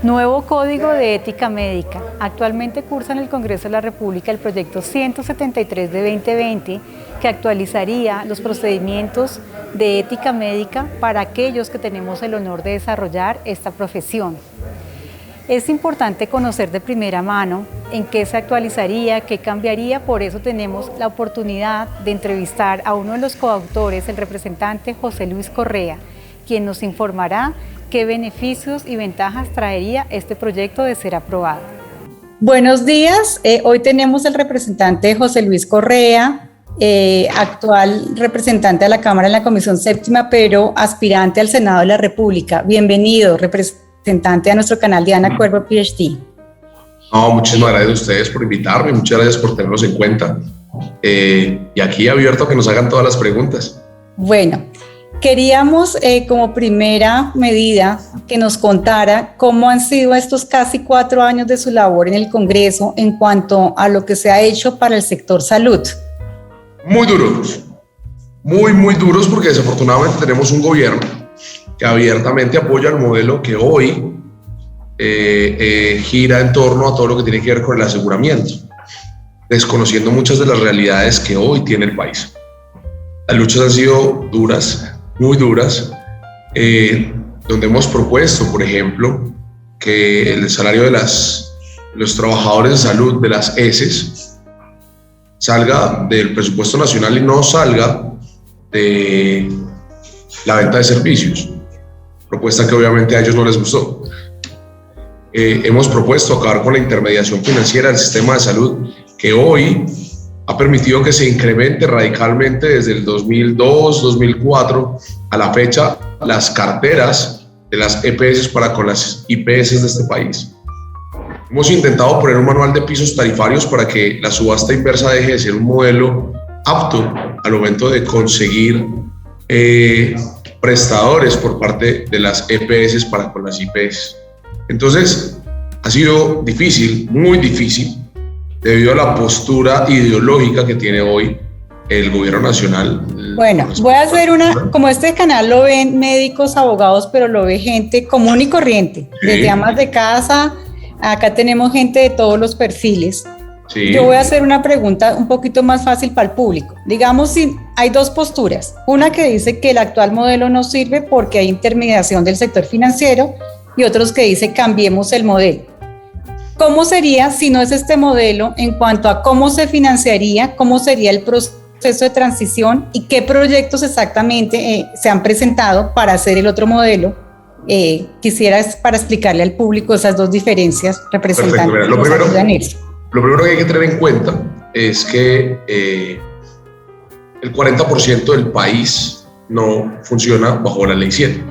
Nuevo Código de Ética Médica. Actualmente cursa en el Congreso de la República el proyecto 173 de 2020 que actualizaría los procedimientos de ética médica para aquellos que tenemos el honor de desarrollar esta profesión. Es importante conocer de primera mano en qué se actualizaría, qué cambiaría, por eso tenemos la oportunidad de entrevistar a uno de los coautores, el representante José Luis Correa, quien nos informará qué beneficios y ventajas traería este proyecto de ser aprobado. Buenos días, hoy tenemos el representante José Luis Correa, actual representante de la Cámara en la Comisión Séptima, pero aspirante al Senado de la República. Bienvenido, representante a nuestro canal Diana Cuervo, PhD. No, muchísimas gracias a ustedes por invitarme, muchas gracias por tenernos en cuenta. Y aquí abierto a que nos hagan todas las preguntas. Bueno, queríamos como primera medida que nos contara cómo han sido estos casi 4 años de su labor en el Congreso en cuanto a lo que se ha hecho para el sector salud. Muy duros, muy duros, porque desafortunadamente tenemos un gobierno que abiertamente apoya el modelo que hoy gira en torno a todo lo que tiene que ver con el aseguramiento, desconociendo muchas de las realidades que hoy tiene el país. Las luchas han sido duras, muy duras, donde hemos propuesto, por ejemplo, que el salario de los trabajadores de salud de las ESES salga del presupuesto nacional y no salga de la venta de servicios, propuesta que obviamente a ellos no les gustó. Hemos propuesto acabar con la intermediación financiera del sistema de salud, que hoy ha permitido que se incremente radicalmente desde el 2002, 2004 a la fecha las carteras de las EPS para con las IPS de este país. Hemos intentado poner un manual de pisos tarifarios para que la subasta inversa deje de ser un modelo apto al momento de conseguir prestadores por parte de las EPS para con las IPS. Entonces, ha sido difícil, muy difícil, debido a la postura ideológica que tiene hoy el gobierno nacional. Bueno, voy a hacer como este canal lo ven médicos, abogados, pero lo ve gente común y corriente, sí, desde amas de casa, acá tenemos gente de todos los perfiles. Sí. Yo voy a hacer una pregunta un poquito más fácil para el público. Digamos, si hay dos posturas, una que dice que el actual modelo no sirve porque hay intermediación del sector financiero y otros que dice cambiemos el modelo. ¿Cómo sería si no es este modelo en cuanto a cómo se financiaría, cómo sería el proceso de transición y qué proyectos exactamente se han presentado para hacer el otro modelo? Quisiera para explicarle al público esas dos diferencias, representante. Perfecto, lo primero que hay que tener en cuenta es que el 40% del país no funciona bajo la ley 100.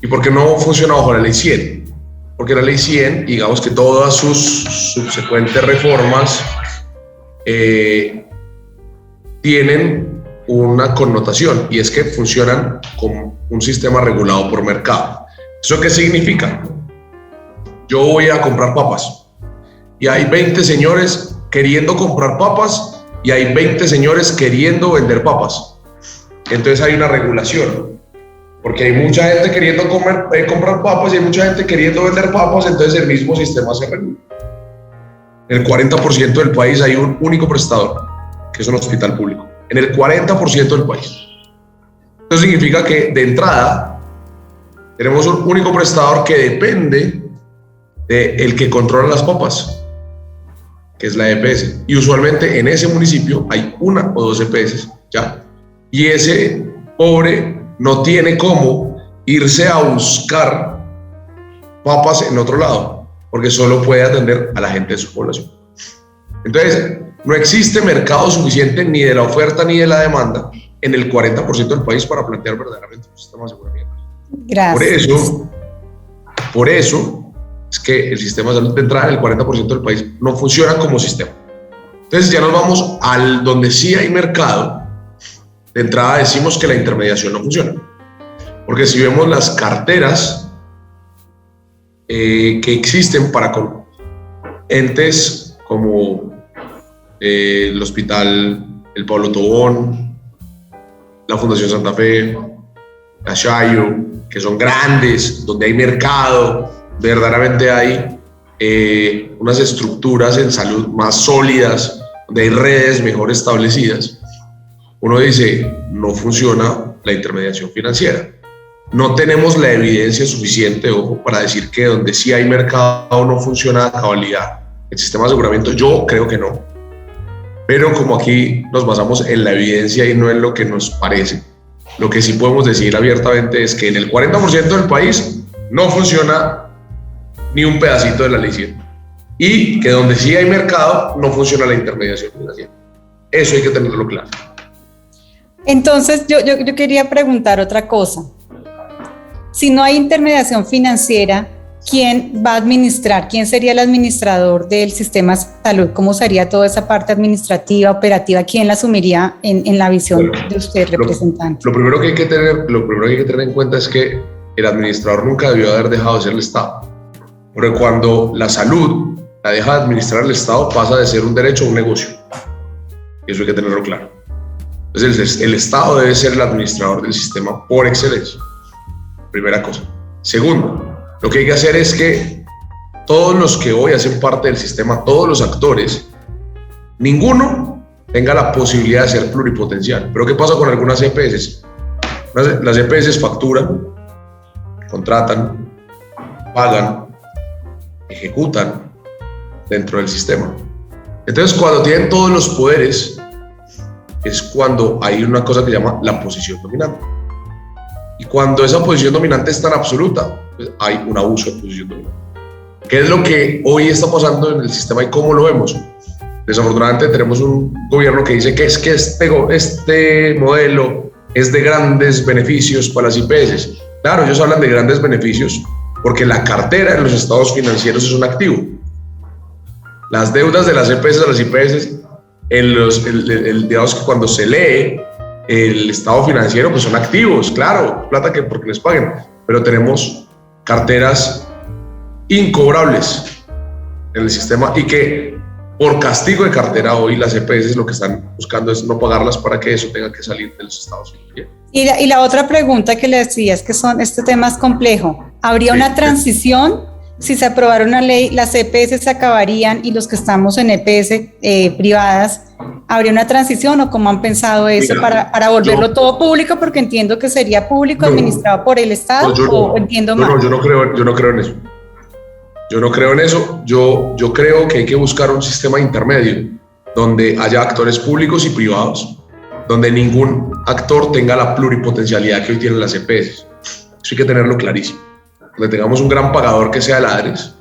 ¿Y por qué no funciona bajo la ley 100? Porque la ley 100, digamos que todas sus subsecuentes reformas tienen una connotación, y es que funcionan como un sistema regulado por mercado. ¿Eso qué significa? Yo voy a comprar papas y hay 20 señores queriendo comprar papas y hay 20 señores queriendo vender papas. Entonces hay una regulación, porque hay mucha gente queriendo comprar papas y hay mucha gente queriendo vender papas, entonces el mismo sistema se regula. En el 40% del país hay un único prestador, que es un hospital público. En el 40% del país. Eso significa que de entrada tenemos un único prestador que depende del que controla las papas, que es la EPS. Y usualmente en ese municipio hay 1 o 2 EPS, ¿ya? Y ese pobre no tiene cómo irse a buscar papas en otro lado, porque solo puede atender a la gente de su población. Entonces, no existe mercado suficiente ni de la oferta ni de la demanda en el 40% del país para plantear verdaderamente un sistema de aseguramiento. Gracias. Por eso es que el sistema de salud de entrada en el 40% del país no funciona como sistema. Entonces ya nos vamos al donde sí hay mercado. De entrada decimos que la intermediación no funciona, porque si vemos las carteras que existen para con entes como el Hospital El Pablo Tobón, la Fundación Santa Fe, la Shayo, que son grandes, donde hay mercado, verdaderamente hay unas estructuras en salud más sólidas, donde hay redes mejor establecidas, uno dice, no funciona la intermediación financiera. No tenemos la evidencia suficiente, ojo, para decir que donde sí hay mercado no funciona a cabalidad el sistema de aseguramiento. Yo creo que no. Pero como aquí nos basamos en la evidencia y no en lo que nos parece, lo que sí podemos decir abiertamente es que en el 40% del país no funciona ni un pedacito de la ley 100. Y que donde sí hay mercado no funciona la intermediación financiera. Eso hay que tenerlo claro. Entonces, yo quería preguntar otra cosa. Si no hay intermediación financiera, ¿quién va a administrar? ¿Quién sería el administrador del sistema de salud? ¿Cómo sería toda esa parte administrativa, operativa? ¿Quién la asumiría en la visión de usted, representante? Lo primero que hay que tener en cuenta es que el administrador nunca debió haber dejado de ser el Estado. Porque cuando la salud la deja de administrar el Estado, pasa de ser un derecho a un negocio. Y eso hay que tenerlo claro. Entonces, el Estado debe ser el administrador del sistema por excelencia. Primera cosa. Segundo, lo que hay que hacer es que todos los que hoy hacen parte del sistema, todos los actores, ninguno tenga la posibilidad de ser pluripotencial. Pero ¿qué pasa con algunas EPS? Las EPS facturan, contratan, pagan, ejecutan dentro del sistema. Entonces, cuando tienen todos los poderes, es cuando hay una cosa que se llama la posición dominante. Y cuando esa posición dominante es tan absoluta, pues hay un abuso de posición dominante. ¿Qué es lo que hoy está pasando en el sistema y cómo lo vemos? Desafortunadamente tenemos un gobierno que dice que es que este modelo es de grandes beneficios para las IPS. Claro, ellos hablan de grandes beneficios porque la cartera en los estados financieros es un activo. Las deudas de las EPS, de las IPS, digamos que cuando se lee el estado financiero, pues son activos, claro, plata que porque les paguen, pero tenemos carteras incobrables en el sistema y que por castigo de cartera hoy las EPS lo que están buscando es no pagarlas para que eso tenga que salir de los estados financieros. Y la otra pregunta que le decía es que este tema es complejo. ¿Habría una transición? Si se aprobara una ley, las EPS se acabarían y los que estamos en EPS privadas, ¿habría una transición o cómo han pensado eso? Mira, para volverlo todo público? Porque entiendo que sería público, administrado por el Estado, o entiendo mal. No, yo no creo en eso. Yo no creo en eso. Yo creo que hay que buscar un sistema intermedio donde haya actores públicos y privados, donde ningún actor tenga la pluripotencialidad que hoy tienen las EPS. Eso hay que tenerlo clarísimo. Donde tengamos un gran pagador que sea el ADRES,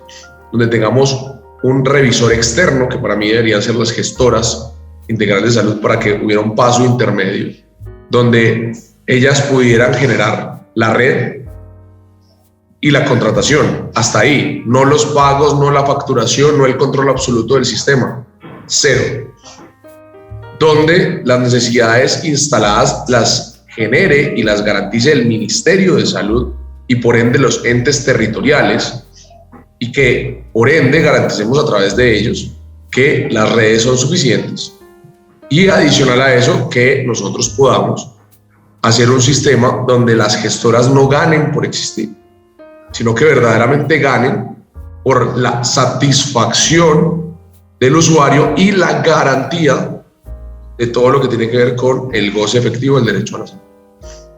donde tengamos un revisor externo, que para mí deberían ser las gestoras integrales de salud, para que hubiera un paso intermedio, donde ellas pudieran generar la red y la contratación. Hasta ahí, no los pagos, no la facturación, no el control absoluto del sistema. Cero. Donde las necesidades instaladas las genere y las garantice el Ministerio de Salud y por ende los entes territoriales, y que por ende garanticemos a través de ellos que las redes son suficientes, y adicional a eso que nosotros podamos hacer un sistema donde las gestoras no ganen por existir, sino que verdaderamente ganen por la satisfacción del usuario y la garantía de todo lo que tiene que ver con el goce efectivo del derecho a la salud.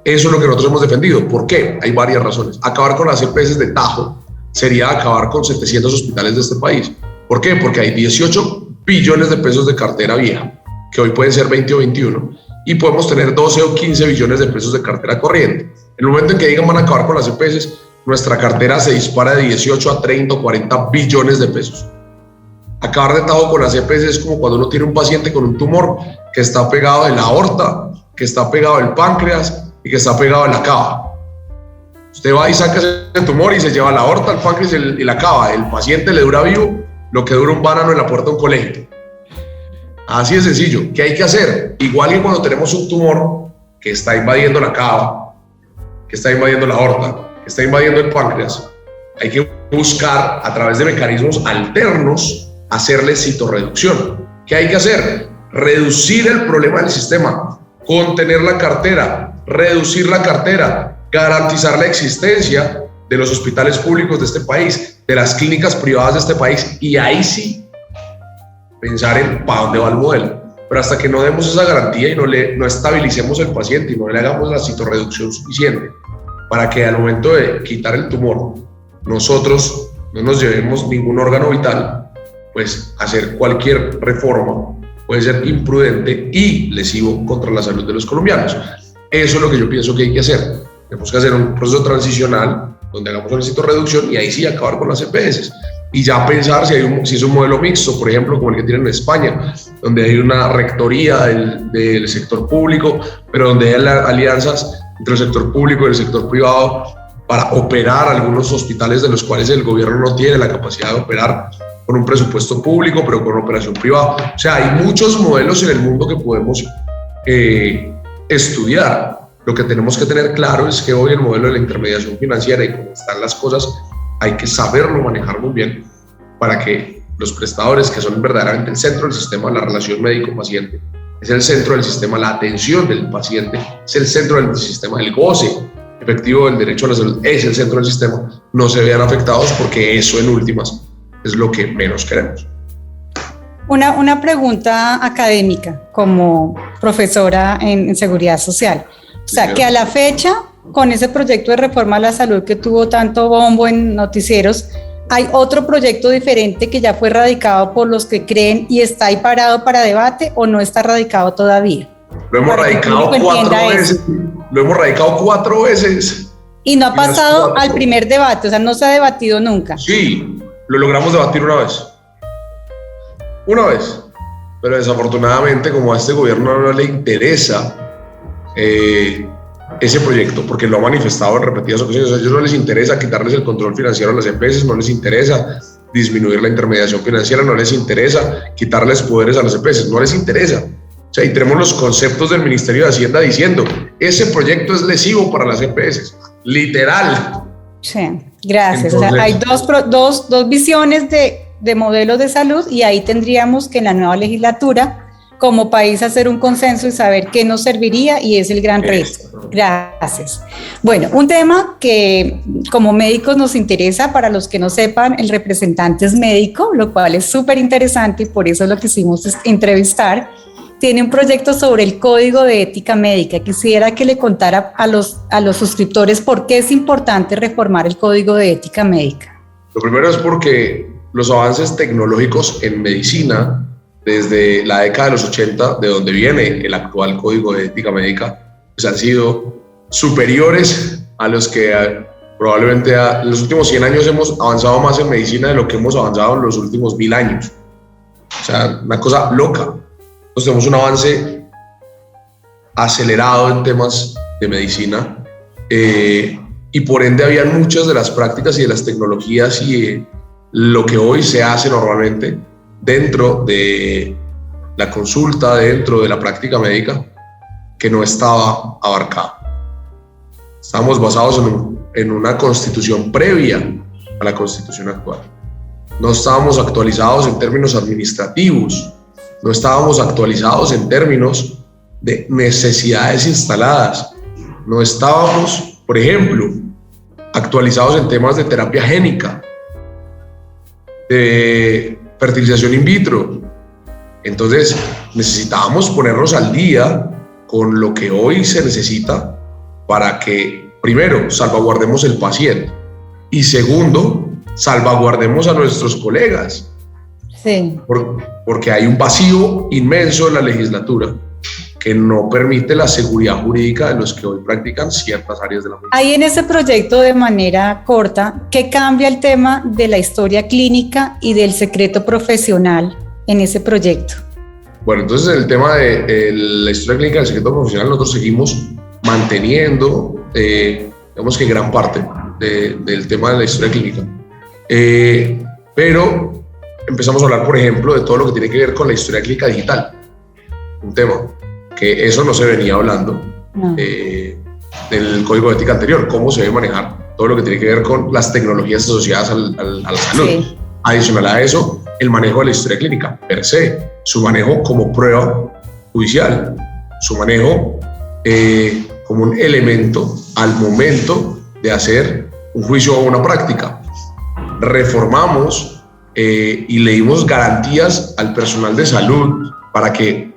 Eso es lo que nosotros hemos defendido. ¿Por qué? Hay varias razones. Acabar con las EPS de tajo sería acabar con 700 hospitales de este país. ¿Por qué? Porque hay 18 billones de pesos de cartera vieja, que hoy pueden ser 20 o 21, y podemos tener 12 o 15 billones de pesos de cartera corriente. En el momento en que digan van a acabar con las EPS, nuestra cartera se dispara de 18 a 30 o 40 billones de pesos. Acabar de tajo con las EPS es como cuando uno tiene un paciente con un tumor que está pegado de la aorta, que está pegado del páncreas y que está pegado a la cava. Usted va y saca ese tumor y se lleva la aorta, el páncreas y la cava. El paciente le dura vivo lo que dura un banano en la puerta de un colegio. Así de sencillo. ¿Qué hay que hacer? Igual que cuando tenemos un tumor que está invadiendo la cava, que está invadiendo la aorta, que está invadiendo el páncreas, hay que buscar a través de mecanismos alternos hacerle citorreducción. ¿Qué hay que hacer? Reducir el problema del sistema, contener la cartera, reducir la cartera, garantizar la existencia de los hospitales públicos de este país, de las clínicas privadas de este país, y ahí sí pensar en para dónde va el modelo. Pero hasta que no demos esa garantía y no estabilicemos el paciente y no le hagamos la citorreducción suficiente para que al momento de quitar el tumor nosotros no nos llevemos ningún órgano vital, pues hacer cualquier reforma puede ser imprudente y lesivo contra la salud de los colombianos. Eso es lo que yo pienso que hay que hacer. Tenemos que hacer un proceso transicional donde hagamos una citorreducción y ahí sí acabar con las EPS. Y ya pensar si es un modelo mixto, por ejemplo, como el que tienen en España, donde hay una rectoría del sector público, pero donde hay alianzas entre el sector público y el sector privado para operar algunos hospitales de los cuales el gobierno no tiene la capacidad de operar con un presupuesto público, pero con operación privada. O sea, hay muchos modelos en el mundo que podemos estudiar. Lo que tenemos que tener claro es que hoy el modelo de la intermediación financiera y cómo están las cosas, hay que saberlo manejar muy bien para que los prestadores, que son verdaderamente el centro del sistema, la relación médico-paciente, es el centro del sistema, la atención del paciente, es el centro del sistema, el goce efectivo del derecho a la salud, es el centro del sistema, no se vean afectados, porque eso en últimas es lo que menos queremos. Una pregunta académica como profesora en seguridad social. O sea, que a la fecha, con ese proyecto de reforma a la salud que tuvo tanto bombo en noticieros, ¿hay otro proyecto diferente que ya fue radicado por los que creen y está ahí parado para debate o no está radicado todavía? Lo hemos radicado 4 veces. Lo hemos radicado 4 veces. Y no ha pasado al primer debate, o sea, no se ha debatido nunca. Sí, lo logramos debatir una vez. Una vez. Pero desafortunadamente, como a este gobierno no le interesa ese proyecto, porque lo ha manifestado en repetidas ocasiones. A ellos no les interesa quitarles el control financiero a las EPS, no les interesa disminuir la intermediación financiera, no les interesa quitarles poderes a las EPS, no les interesa. O sea, y tenemos los conceptos del Ministerio de Hacienda diciendo, ese proyecto es lesivo para las EPS, literal. Sí, gracias. Entonces, o sea, hay dos visiones de modelos de salud y ahí tendríamos que en la nueva legislatura como país hacer un consenso y saber qué nos serviría, y es el gran reto. Gracias. Bueno, un tema que como médicos nos interesa, para los que no sepan, el representante es médico, lo cual es súper interesante y por eso lo que hicimos es entrevistar. Tiene un proyecto sobre el Código de Ética Médica. Quisiera que le contara a los suscriptores por qué es importante reformar el Código de Ética Médica. Lo primero es porque los avances tecnológicos en medicina desde la década de los 80, de donde viene el actual Código de Ética Médica, pues han sido superiores a los que probablemente en los últimos 100 años hemos avanzado más en medicina de lo que hemos avanzado en los últimos 1000 años. O sea, una cosa loca. Entonces tenemos un avance acelerado en temas de medicina y por ende habían muchas de las prácticas y de las tecnologías y lo que hoy se hace normalmente dentro de la consulta, dentro de la práctica médica, que no estaba abarcado. Estábamos basados en una constitución previa a la constitución actual. No estábamos actualizados en términos administrativos, no estábamos actualizados en términos de necesidades instaladas, no estábamos, por ejemplo, actualizados en temas de terapia génica, de fertilización in vitro. Entonces necesitábamos ponernos al día con lo que hoy se necesita para que, primero, salvaguardemos el paciente y segundo, salvaguardemos a nuestros colegas. Sí. Porque hay un vacío inmenso en la legislatura que no permite la seguridad jurídica de los que hoy practican ciertas áreas de la medicina. Ahí en ese proyecto, de manera corta, ¿qué cambia el tema de la historia clínica y del secreto profesional en ese proyecto? Bueno, entonces el tema de la historia clínica y el secreto profesional, nosotros seguimos manteniendo, digamos que gran parte del tema de la historia clínica. Pero empezamos a hablar, por ejemplo, de todo lo que tiene que ver con la historia clínica digital. Un tema que eso no se venía hablando del Código de Ética anterior, cómo se debe manejar todo lo que tiene que ver con las tecnologías asociadas a la salud. Sí. Adicional a eso, el manejo de la historia clínica per se, su manejo como prueba judicial, su manejo como un elemento al momento de hacer un juicio o una práctica. Reformamos y le dimos garantías al personal de salud para que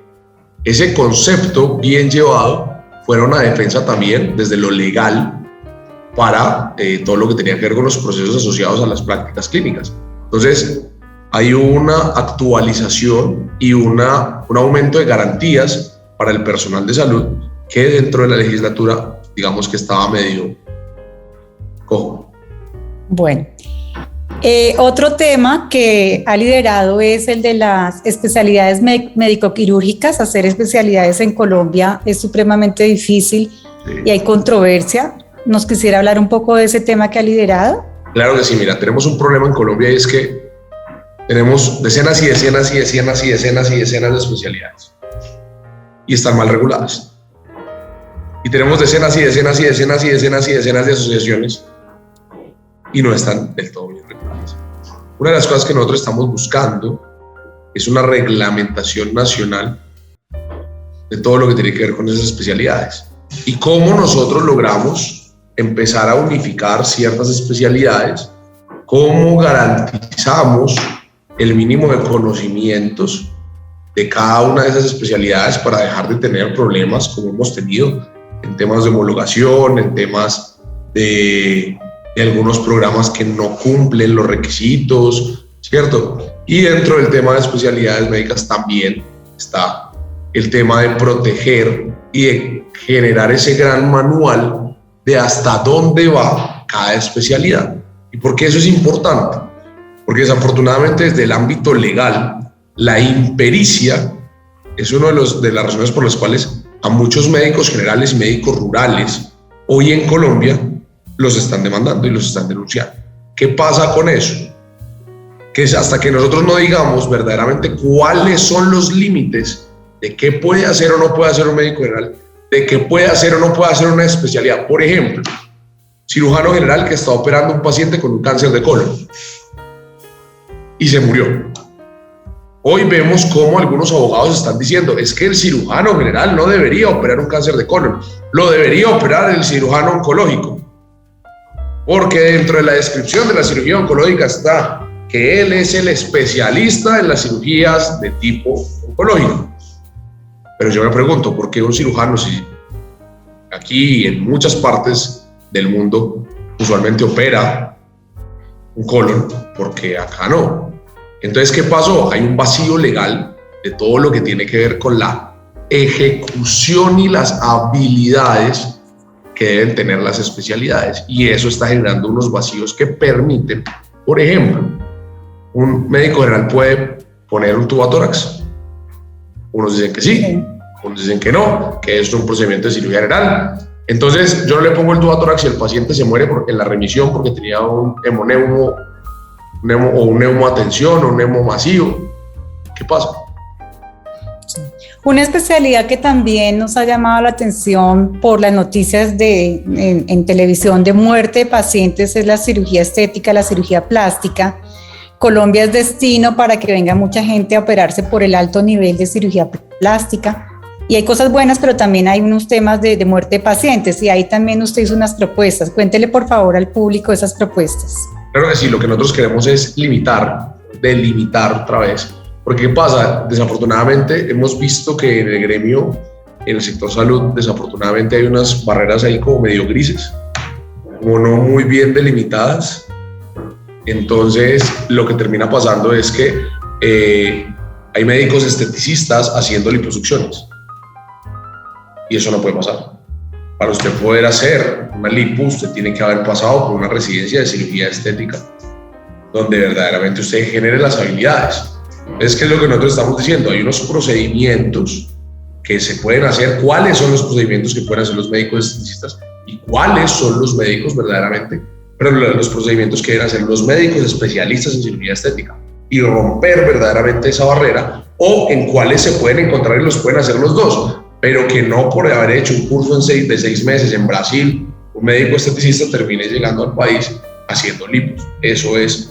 ese concepto bien llevado fuera una defensa también desde lo legal para todo lo que tenía que ver con los procesos asociados a las prácticas clínicas. Entonces, hay una actualización y un aumento de garantías para el personal de salud que dentro de la legislatura, digamos que estaba medio cojo. Bueno, otro tema que ha liderado es el de las especialidades médico-quirúrgicas. Hacer especialidades en Colombia es supremamente difícil, sí, y hay controversia. ¿Nos quisiera hablar un poco de ese tema que ha liderado? Claro que sí, mira, tenemos un problema en Colombia y es que tenemos decenas y decenas y decenas y decenas y decenas de especialidades y están mal reguladas. Y tenemos decenas y decenas y decenas y decenas y decenas de asociaciones y no están del todo bien reguladas. Una de las cosas que nosotros estamos buscando es una reglamentación nacional de todo lo que tiene que ver con esas especialidades. Y cómo nosotros logramos empezar a unificar ciertas especialidades, cómo garantizamos el mínimo de conocimientos de cada una de esas especialidades para dejar de tener problemas como hemos tenido en temas de homologación, en temas de algunos programas que no cumplen los requisitos, ¿cierto? Y dentro del tema de especialidades médicas también está el tema de proteger y de generar ese gran manual de hasta dónde va cada especialidad. ¿Y por qué eso es importante? Porque desafortunadamente desde el ámbito legal, la impericia es una de las razones por las cuales a muchos médicos generales y médicos rurales hoy en Colombia los están demandando y los están denunciando. ¿Qué pasa con eso? Que es hasta que nosotros no digamos verdaderamente cuáles son los límites de qué puede hacer o no puede hacer un médico general, de qué puede hacer o no puede hacer una especialidad. Por ejemplo, cirujano general que está operando a un paciente con un cáncer de colon y se murió. Hoy vemos cómo algunos abogados están diciendo es que el cirujano general no debería operar un cáncer de colon, lo debería operar el cirujano oncológico, porque dentro de la descripción de la cirugía oncológica está que él es el especialista en las cirugías de tipo oncológico. Pero yo me pregunto, ¿por qué un cirujano, si aquí y en muchas partes del mundo usualmente opera un colon, porque acá no? Entonces, ¿qué pasó? Hay un vacío legal de todo lo que tiene que ver con la ejecución y las habilidades que deben tener las especialidades. Y eso está generando unos vacíos que permiten, por ejemplo, un médico general puede poner un tubo a tórax. Unos dicen que sí, unos dicen que no, que es un procedimiento de cirugía general. Entonces, yo no le pongo el tubo a tórax y el paciente se muere en la remisión porque tenía un hemoneumo o un neumoatención o un neumo masivo. ¿Qué pasa? Una especialidad que también nos ha llamado la atención por las noticias en televisión de muerte de pacientes es la cirugía estética, la cirugía plástica. Colombia es destino para que venga mucha gente a operarse por el alto nivel de cirugía plástica. Y hay cosas buenas, pero también hay unos temas de muerte de pacientes, y ahí también usted hizo unas propuestas. Cuéntele por favor al público esas propuestas. Claro que sí, lo que nosotros queremos es delimitar otra vez. Porque ¿qué pasa? Desafortunadamente hemos visto que en el gremio, en el sector salud, desafortunadamente hay unas barreras ahí como medio grises, como no muy bien delimitadas. Entonces lo que termina pasando es que hay médicos esteticistas haciendo liposucciones. Y eso no puede pasar. Para usted poder hacer una lipo, usted tiene que haber pasado por una residencia de cirugía estética, donde verdaderamente usted genere las habilidades. Es que es lo que nosotros estamos diciendo, hay unos procedimientos que se pueden hacer, cuáles son los procedimientos que pueden hacer los médicos esteticistas y cuáles son los médicos verdaderamente, pero los procedimientos que deben hacer los médicos especialistas en cirugía estética y romper verdaderamente esa barrera, o en cuáles se pueden encontrar y los pueden hacer los dos, pero que no por haber hecho un curso de 6 meses en Brasil, un médico esteticista termine llegando al país haciendo lipos. Eso es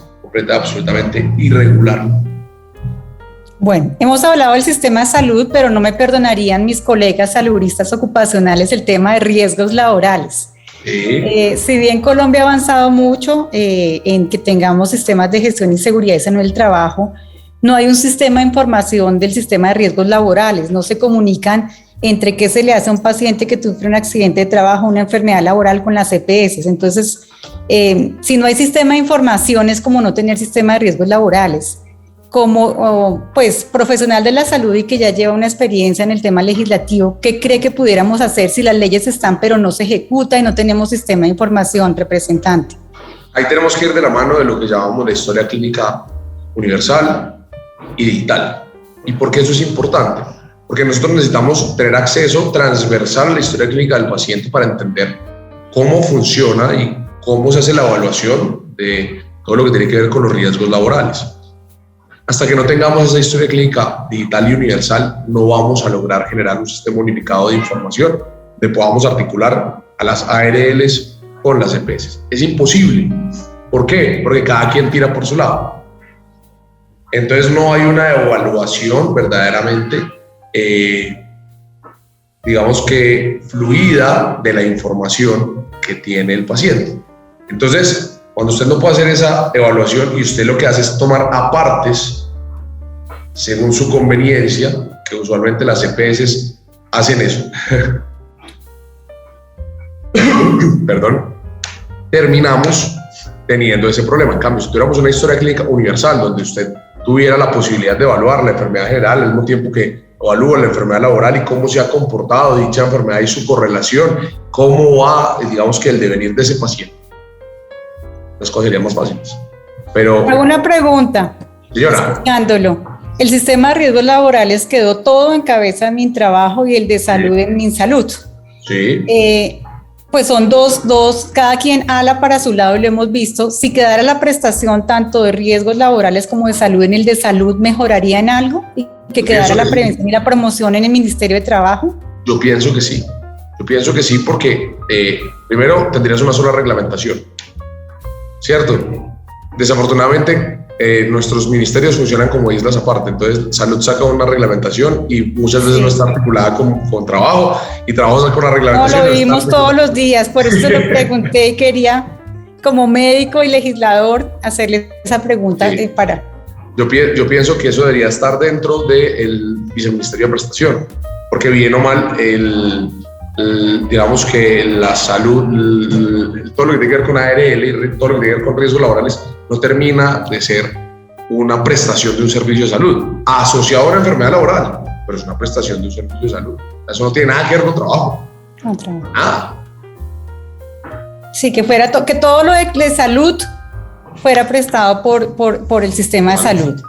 absolutamente irregular. Bueno, hemos hablado del sistema de salud, pero no me perdonarían mis colegas saludistas ocupacionales el tema de riesgos laborales. Si bien Colombia ha avanzado mucho en que tengamos sistemas de gestión y seguridad en el trabajo, no hay un sistema de información del sistema de riesgos laborales, no se comunican entre qué se le hace a un paciente que sufre un accidente de trabajo, una enfermedad laboral con las EPS. Entonces, si no hay sistema de información es como no tener sistema de riesgos laborales. Como pues profesional de la salud y que ya lleva una experiencia en el tema legislativo, ¿qué cree que pudiéramos hacer si las leyes están pero no se ejecuta y no tenemos sistema de información, representante? Ahí tenemos que ir de la mano de lo que llamamos la historia clínica universal y digital. ¿Y por qué eso es importante? Porque nosotros necesitamos tener acceso transversal a la historia clínica del paciente para entender cómo funciona y cómo se hace la evaluación de todo lo que tiene que ver con los riesgos laborales. Hasta que no tengamos esa historia clínica digital y universal, no vamos a lograr generar un sistema unificado de información donde podamos articular a las ARLs con las EPS. Es imposible. ¿Por qué? Porque cada quien tira por su lado. Entonces no hay una evaluación verdaderamente, digamos que fluida de la información que tiene el paciente. Entonces, cuando usted no puede hacer esa evaluación y usted lo que hace es tomar apartes según su conveniencia, que usualmente las EPS hacen eso, perdón, terminamos teniendo ese problema. En cambio, si tuviéramos una historia clínica universal donde usted tuviera la posibilidad de evaluar la enfermedad general al mismo tiempo que evalúa la enfermedad laboral y cómo se ha comportado dicha enfermedad y su correlación, cómo va, digamos que el devenir de ese paciente, las cosas serían más fáciles. Pero hago una pregunta, señora, escuchándolo. El sistema de riesgos laborales quedó todo en cabeza de MinTrabajo y el de salud en MinSalud. Sí. Pues son dos, cada quien ala para su lado y lo hemos visto. Si quedara la prestación tanto de riesgos laborales como de salud en el de salud, ¿mejoraría en algo? ¿Y que quedara la prevención y la promoción en el Ministerio de Trabajo? Yo pienso que sí. Yo pienso que sí porque primero tendrías una sola reglamentación, ¿cierto? Desafortunadamente nuestros ministerios funcionan como islas aparte, entonces salud saca una reglamentación y muchas veces no está articulada con trabajo y trabajo saca una reglamentación. No, lo vimos todos los días, por eso se lo pregunté y quería como médico y legislador hacerle esa pregunta. Sí. Para. Yo pienso que eso debería estar dentro del Viceministerio de Prestación, porque bien o mal digamos que la salud, todo lo que tiene que ver con ARL y todo lo que tiene que ver con riesgos laborales no termina de ser una prestación de un servicio de salud asociado a una enfermedad laboral, pero es una prestación de un servicio de salud. Eso no tiene nada que ver con trabajo. Nada. Sí, que fuera que todo lo de salud fuera prestado por el sistema de salud.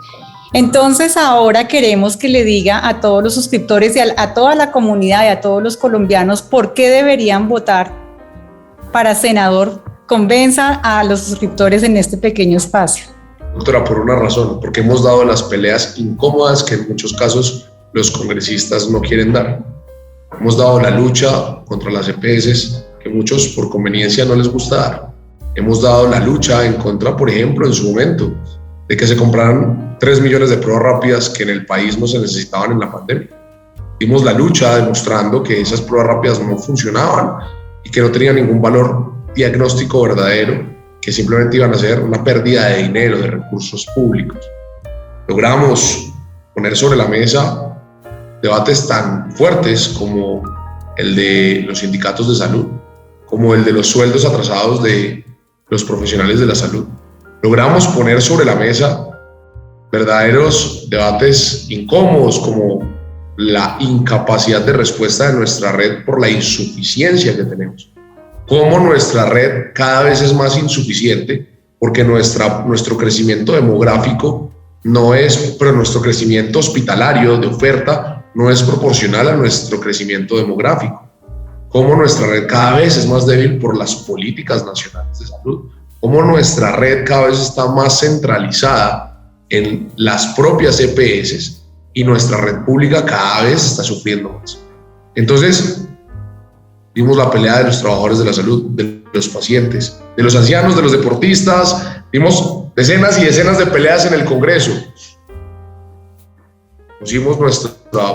Entonces ahora queremos que le diga a todos los suscriptores y a toda la comunidad y a todos los colombianos por qué deberían votar para senador. Convenza a los suscriptores en este pequeño espacio. Doctora, por una razón, porque hemos dado las peleas incómodas que en muchos casos los congresistas no quieren dar. Hemos dado la lucha contra las EPS que muchos por conveniencia no les gusta dar. Hemos dado la lucha en contra, por ejemplo, en su momento, de que se compraran 3 millones de pruebas rápidas que en el país no se necesitaban en la pandemia. Dimos la lucha demostrando que esas pruebas rápidas no funcionaban y que no tenían ningún valor diagnóstico verdadero, que simplemente iban a ser una pérdida de dinero, de recursos públicos. Logramos poner sobre la mesa debates tan fuertes como el de los sindicatos de salud, como el de los sueldos atrasados de los profesionales de la salud. Logramos poner sobre la mesa verdaderos debates incómodos como la incapacidad de respuesta de nuestra red por la insuficiencia que tenemos. Cómo nuestra red cada vez es más insuficiente porque nuestro crecimiento demográfico no es, pero nuestro crecimiento hospitalario de oferta no es proporcional a nuestro crecimiento demográfico. Cómo nuestra red cada vez es más débil por las políticas nacionales de salud. Cómo nuestra red cada vez está más centralizada en las propias EPS y nuestra red pública cada vez está sufriendo más. Entonces, dimos la pelea de los trabajadores de la salud, de los pacientes, de los ancianos, de los deportistas, dimos decenas y decenas de peleas en el Congreso. Pusimos nuestra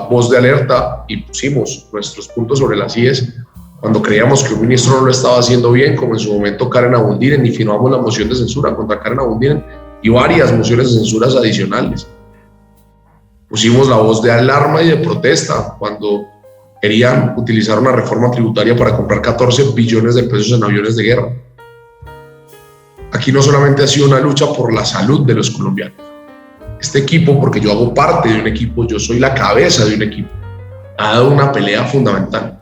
voz de alerta y pusimos nuestros puntos sobre las IES cuando creíamos que un ministro no lo estaba haciendo bien, como en su momento Karen Abundinen, y firmamos la moción de censura contra Karen Abundinen y varias mociones de censuras adicionales. Pusimos la voz de alarma y de protesta cuando querían utilizar una reforma tributaria para comprar 14 billones de pesos en aviones de guerra. Aquí no solamente ha sido una lucha por la salud de los colombianos. Este equipo, porque yo hago parte de un equipo, yo soy la cabeza de un equipo, ha dado una pelea fundamental,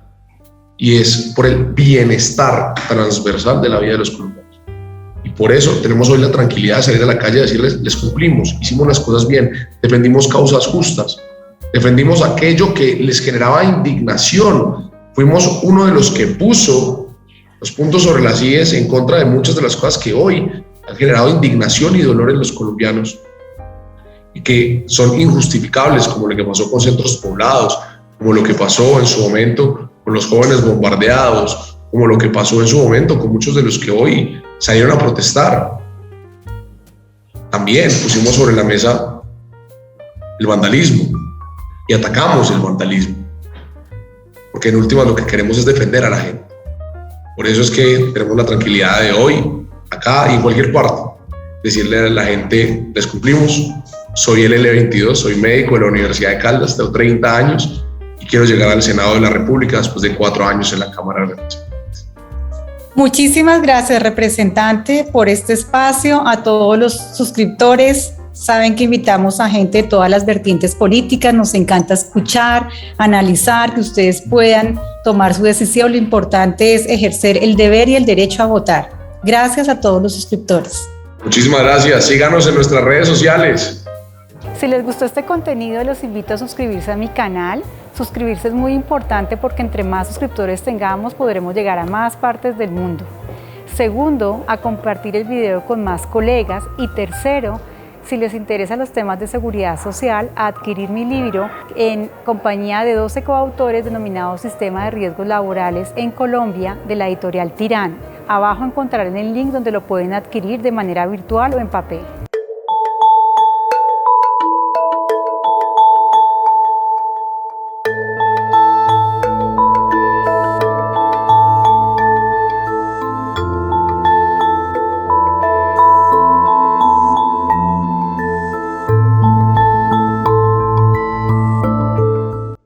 y es por el bienestar transversal de la vida de los colombianos. Y por eso tenemos hoy la tranquilidad de salir a la calle y decirles, les cumplimos, hicimos las cosas bien, defendimos causas justas, defendimos aquello que les generaba indignación. Fuimos uno de los que puso los puntos sobre las IES en contra de muchas de las cosas que hoy han generado indignación y dolor en los colombianos y que son injustificables, como lo que pasó con centros poblados, como lo que pasó en su momento con los jóvenes bombardeados, como lo que pasó en su momento con muchos de los que hoy salieron a protestar. También pusimos sobre la mesa el vandalismo y atacamos el vandalismo, porque en última lo que queremos es defender a la gente. Por eso es que tenemos la tranquilidad de hoy, acá y en cualquier parte, decirle a la gente, les cumplimos, soy el L22, soy médico de la Universidad de Caldas, tengo 30 años y quiero llegar al Senado de la República después de 4 años en la Cámara de Representantes. Muchísimas gracias, representante, por este espacio. A todos los suscriptores, saben que invitamos a gente de todas las vertientes políticas, nos encanta escuchar, analizar, que ustedes puedan tomar su decisión. Lo importante es ejercer el deber y el derecho a votar. Gracias a todos los suscriptores. Muchísimas gracias, síganos en nuestras redes sociales. Si les gustó este contenido, los invito a suscribirse a mi canal. Suscribirse es muy importante porque entre más suscriptores tengamos, podremos llegar a más partes del mundo. Segundo, a compartir el video con más colegas. Y tercero, si les interesan los temas de seguridad social, a adquirir mi libro en compañía de 12 coautores denominado Sistema de Riesgos Laborales en Colombia, de la editorial Tirán. Abajo encontrarán el link donde lo pueden adquirir de manera virtual o en papel.